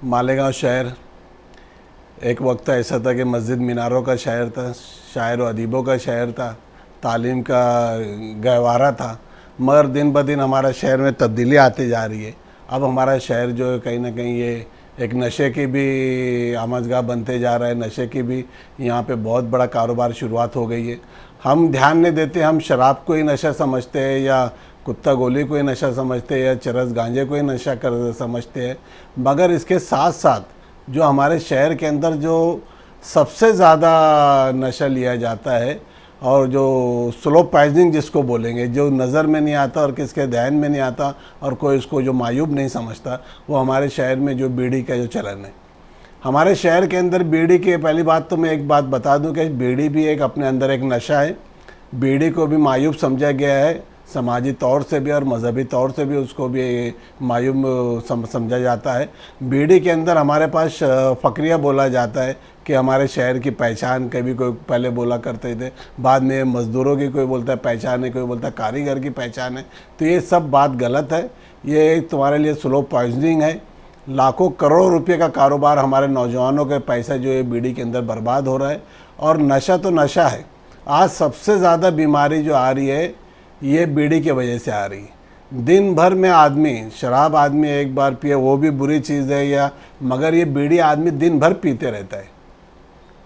मालेगांव शहर एक वक्त ऐसा था कि मस्जिद मीनारों का शहर था, शायर व अदीबों का शहर था, तालीम का गहवारा था। मगर दिन ब दिन हमारा शहर में तब्दीली आती जा रही है। अब हमारा शहर जो है कहीं ना कहीं ये एक नशे की भी आमजगाह बनते जा रहा है। नशे की भी यहाँ पे बहुत बड़ा कारोबार शुरुआत हो गई है। हम ध्यान नहीं देते, हम शराब को ही नशा समझते हैं या कुत्ता गोली को ही नशा समझते हैं या चरस गांजे को ही नशा कर समझते हैं। मगर इसके साथ साथ जो हमारे शहर के अंदर जो सबसे ज़्यादा नशा लिया जाता है और जो स्लो पॉइजनिंग जिसको बोलेंगे, जो नज़र में नहीं आता और किसके ध्यान में नहीं आता और कोई इसको जो मायूब नहीं समझता, वो हमारे शहर में जो बीड़ी का जो चलन है। हमारे शहर के अंदर बीड़ी की पहली बात तो मैं एक बात बता दूं कि बीड़ी भी एक अपने अंदर एक नशा है। बीड़ी को भी मायूब समझा गया है, समाजी तौर से भी और मजहबी तौर से भी उसको भी मायूब समझा जाता है। बीड़ी के अंदर हमारे पास फ़क्रिया बोला जाता है कि हमारे शहर की पहचान, कभी कोई पहले बोला करते थे, बाद में मज़दूरों की कोई बोलता है पहचान है, कोई बोलता है कारीगर की पहचान है। तो ये सब बात गलत है। ये तुम्हारे लिए स्लो पॉइजनिंग है। लाखों करोड़ों रुपए का कारोबार हमारे नौजवानों के पैसा जो है बीड़ी के अंदर बर्बाद हो रहा है। और नशा तो नशा है। आज सबसे ज़्यादा बीमारी जो आ रही है ये बीड़ी की वजह से आ रही है। दिन भर में आदमी शराब आदमी एक बार पिए वो भी बुरी चीज़ है या, मगर ये बीड़ी आदमी दिन भर पीते रहता है।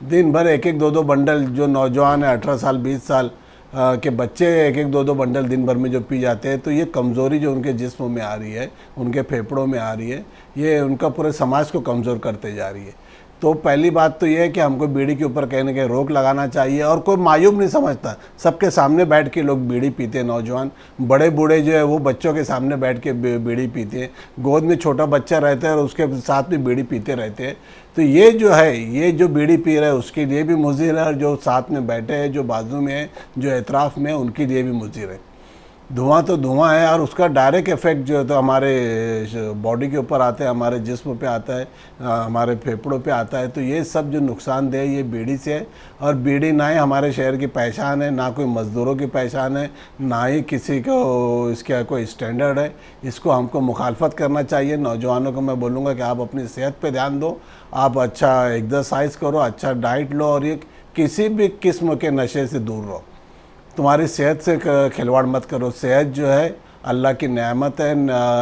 दिन भर एक एक दो दो बंडल, जो नौजवान है 18 साल 20 साल के बच्चे एक एक दो दो बंडल दिन भर में जो पी जाते हैं, तो ये कमज़ोरी जो उनके जिस्म में आ रही है, उनके फेफड़ों में आ रही है, ये उनका पूरे समाज को कमज़ोर करते जा रही है। तो पहली बात तो ये है कि हमको बीड़ी के ऊपर कहीं ना कहीं रोक लगाना चाहिए। और कोई मायूब नहीं समझता, सबके सामने बैठ के लोग बीड़ी पीते हैं। नौजवान बड़े बूढ़े जो है वो बच्चों के सामने बैठ के बीड़ी पीते हैं। गोद में छोटा बच्चा रहता है और उसके साथ में बीड़ी पीते रहते हैं। तो ये जो है, ये जो बीड़ी पी रहा है उसके लिए भी मुज़िर है, और जो साथ में बैठे हैं, जो बाजू में है, जो एतराफ़ में है, उनके लिए भी मुज़िर है। धुआं तो धुआं है और उसका डायरेक्ट इफ़ेक्ट जो है तो हमारे बॉडी के ऊपर आता है, हमारे जिस्म पे आता है, हमारे फेफड़ों पे आता है। तो ये सब जो नुकसानदेह ये बीड़ी से है। और बीड़ी ना ही हमारे शहर की पहचान है, ना कोई मज़दूरों की पहचान है, ना ही किसी को इसका कोई स्टैंडर्ड है। इसको हमको मुखालफत करना चाहिए। नौजवानों को मैं बोलूँगा कि आप अपनी सेहत पे ध्यान दो, आप अच्छा एक्सरसाइज करो, अच्छा डाइट लो, और ये किसी भी किस्म के नशे से दूर रहो। तुम्हारी सेहत से खिलवाड़ मत करो। सेहत जो है अल्लाह की नेमत है,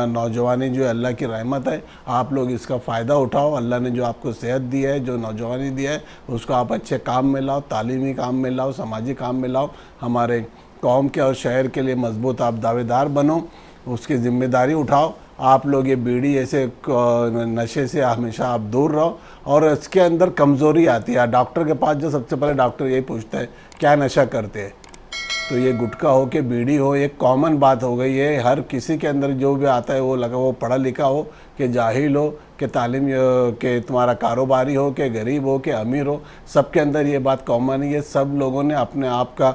नौजवानी जो है अल्लाह की रहमत है। आप लोग इसका फ़ायदा उठाओ। अल्लाह ने जो आपको सेहत दी है, जो नौजवानी दी है, उसको आप अच्छे काम में लाओ, तालीमी काम में लाओ, समाजी काम में लाओ। हमारे कौम के और शहर के लिए मजबूत आप दावेदार बनो, उसकी ज़िम्मेदारी उठाओ। आप लोग ये बीड़ी ऐसे नशे से हमेशा आप दूर रहो। और इसके अंदर कमज़ोरी आती है। डॉक्टर के पास जो सबसे पहले डॉक्टर यही पूछता है क्या नशा करते हैं, तो ये गुटखा हो कि बीड़ी हो, एक कॉमन बात हो गई है। हर किसी के अंदर जो भी आता है वो लगा, वो पढ़ा लिखा हो कि जाहिल हो कि तालीम के तुम्हारा कारोबारी हो कि गरीब हो कि अमीर हो, सबके अंदर ये बात कॉमन है। ये सब लोगों ने अपने आप का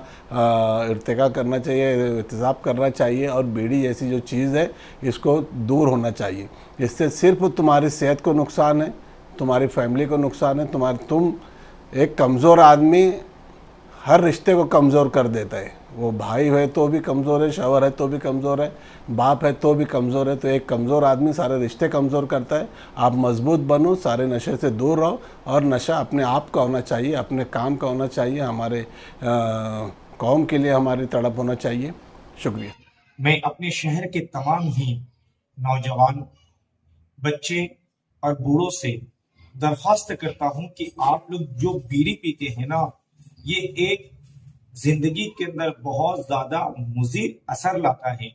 इर्तिका करना चाहिए, एहतिसाब करना चाहिए। और बीड़ी जैसी जो चीज़ है इसको दूर होना चाहिए। इससे सिर्फ तुम्हारी सेहत को नुकसान है, तुम्हारी फैमिली को नुकसान है। तुम एक कमज़ोर आदमी हर रिश्ते को कमज़ोर कर देता है। वो भाई है तो भी कमज़ोर है, शौहर है तो भी कमज़ोर है, बाप है तो भी कमज़ोर है। तो एक कमज़ोर आदमी सारे रिश्ते कमज़ोर करता है। आप मजबूत बनो, सारे नशे से दूर रहो। और नशा अपने आप का होना चाहिए, अपने काम का होना चाहिए, हमारे कौम के लिए हमारी तड़प होना चाहिए। शुक्रिया। मैं अपने शहर के तमाम ही नौजवान, बच्चे और बूढ़ों से दरख्वास्त करता हूं कि आप लोग जो बीड़ी पीते हैं ना, ये एक जिंदगी के अंदर बहुत ज्यादा मुज़िर असर लाता है।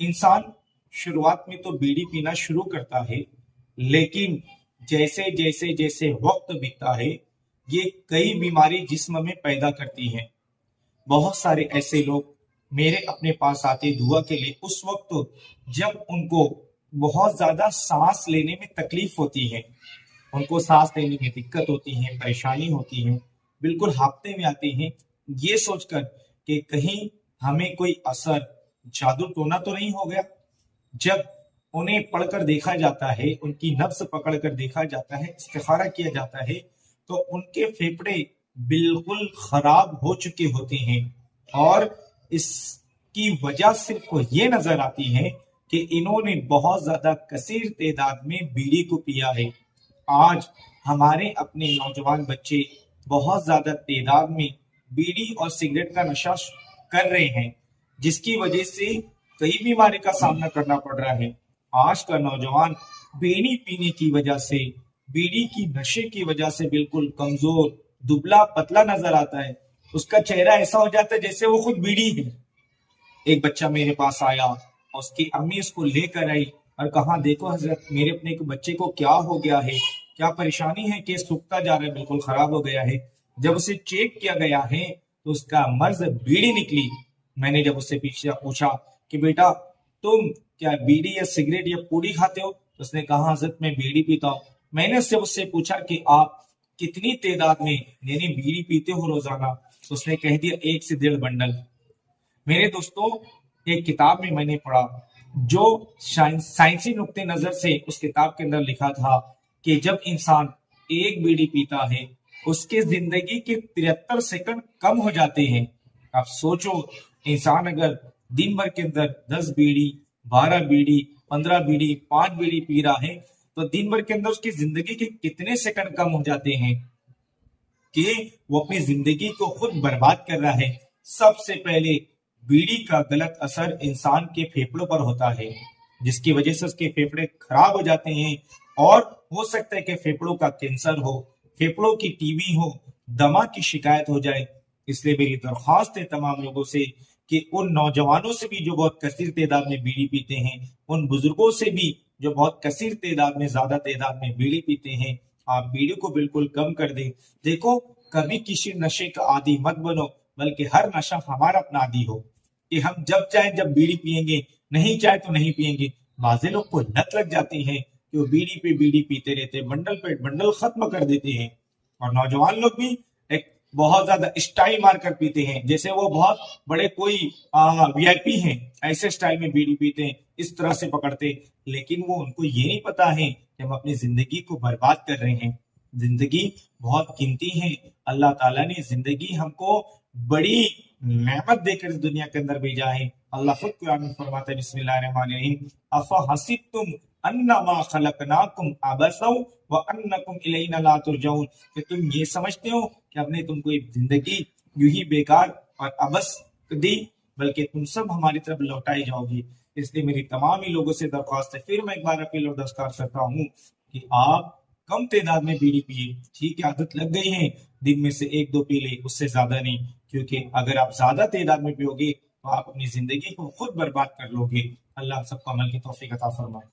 इंसान शुरुआत में तो बीड़ी पीना शुरू करता है, लेकिन जैसे जैसे जैसे वक्त बीतता है ये कई बीमारी जिस्म में पैदा करती है। बहुत सारे ऐसे लोग मेरे अपने पास आते दुआ के लिए उस वक्त जब उनको बहुत ज्यादा सांस लेने में तकलीफ होती है, उनको सांस लेने में दिक्कत होती है, परेशानी होती है, बिल्कुल हांफते में आते हैं, ये सोचकर कि कहीं हमें कोई असर जादू टोना तो नहीं हो गया। जब उन्हें पढ़कर देखा जाता है, उनकी नब्ज पकड़कर देखा जाता है, इस्तिखारा किया जाता है, तो उनके फेफड़े बिल्कुल खराब हो चुके होते हैं। और इसकी वजह सिर्फ ये नजर आती है کہ انہوں نے بہت زیادہ کثیر تعداد میں بیڑی کو پیا ہے۔ آج ہمارے اپنے نوجوان بچے بہت زیادہ تعداد میں بیڑی اور سگریٹ کا نشہ کر رہے ہیں، جس کی وجہ سے کئی بیماری کا سامنا کرنا پڑ رہا ہے۔ آج کا نوجوان بیڑی پینے کی وجہ سے، بیڑی کی نشے کی وجہ سے بالکل کمزور، دبلا پتلا نظر آتا ہے۔ اس کا چہرہ ایسا ہو جاتا ہے جیسے وہ خود بیڑی ہے۔ ایک بچہ میرے پاس آیا اور اس کی امی اس کو لے کر آئی اور کہا دیکھو حضرت میرے اپنے بچے کو کیا ہو گیا ہے، کیا پریشانی ہے کہ سوکھتا جا رہا ہے، بالکل خراب ہو گیا ہے۔ جب اسے چیک کیا گیا ہے تو اس کا مرض بیڑی نکلی۔ میں نے جب اس سے پوچھا کہ بیٹا تم کیا بیڑی یا سگریٹ یا پوڑی کھاتے ہو؟ اس نے کہا حضرت میں بیڑی پیتا ہوں۔ میں نے اس سے پوچھا کہ آپ کتنی تعداد میں یعنی بیڑی پیتے ہو روزانہ؟ اس نے کہہ دیا 1 سے 1.5 بنڈل۔ میرے دوستوں ایک کتاب میں نے پڑھا جو سائنسی نقطہ نظر سے اس کتاب کے اندر لکھا تھا کہ جب انسان ایک بیڑی پیتا ہے اس کے زندگی کے 73 سیکنڈ کم ہو جاتے ہیں۔ آپ سوچو انسان اگر دن بھر کے اندر 10 بیڑی، 12 بیڑی، 15 بیڑی، 5 بیڑی پی رہا ہے تو دن بھر کے اندر اس کی زندگی کے کتنے سیکنڈ کم ہو جاتے ہیں کہ وہ اپنی زندگی کو خود برباد کر رہا ہے۔ سب سے پہلے بیڑی کا غلط اثر انسان کے پھیپھڑوں پر ہوتا ہے، جس کی وجہ سے اس کے پھیپھڑے خراب ہو جاتے ہیں اور ہو سکتا ہے کہ پھیپھڑوں کا کینسر ہو، پھیپھڑوں کی ٹی بی ہو، دمہ کی شکایت ہو جائے۔ اس لیے میری درخواست ہے تمام لوگوں سے کہ ان نوجوانوں سے بھی جو بہت کثیر تعداد میں بیڑی پیتے ہیں، ان بزرگوں سے بھی جو بہت کثیر تعداد میں زیادہ تعداد میں بیڑی پیتے ہیں، آپ بیڑی کو بالکل کم کر دیں۔ دیکھو کبھی کسی نشے کا عادی مت بنو، بلکہ ہر نشہ ہمارا اپنا عادی ہو کہ ہم جب چاہیں جب بیڑی پیئیں گے، نہیں چاہے تو نہیں پیئیں گے۔ بعض لوگ کو لت لگ جاتی ہے کہ وہ بیڑی پہ بیڑی پیتے رہتے، بنڈل پہ بنڈل ختم کر دیتے ہیں۔ اور نوجوان لوگ بھی ایک بہت زیادہ اسٹائل مار کر پیتے ہیں، جیسے وہ بہت بڑے کوئی وی آئی پی ہیں، ایسے اسٹائل میں بیڑی پیتے ہیں، اس طرح سے پکڑتے، لیکن وہ ان کو یہ نہیں پتا ہے کہ ہم اپنی زندگی کو برباد کر رہے ہیں۔ زندگی بہت قیمتی ہے، اللہ تعالیٰ نے زندگی ہم کو بڑی نعمت دے کر اس دنیا کے اندر بھیجا ہے۔ اللہ خود قرآن میں فرماتا ہے بسم اللہ الرحمن الرحیم افحسبتم انما خلقناکم عبثا وانکم الینا لا ترجعون، کہ تم یہ سمجھتے ہو کہ ہم نے تم کو ایک زندگی یوں ہی بیکار اور عبث دی، بلکہ تم سب ہماری طرف لوٹائے جاؤ گے۔ اس لیے میری تمام ہی لوگوں سے درخواست ہے، پھر میں ایک بار اپیل اور درخواست کرتا ہوں کہ آپ کم تعداد میں بیڑی پیے۔ ٹھیک ہے عادت لگ گئی ہے، دن میں سے 1-2 پی لے، اس سے زیادہ نہیں، کیونکہ اگر آپ زیادہ تعداد میں پیو گے تو آپ اپنی زندگی کو خود برباد کر لو گے۔ اللہ سب کو عمل کی توفیق عطا فرمائے۔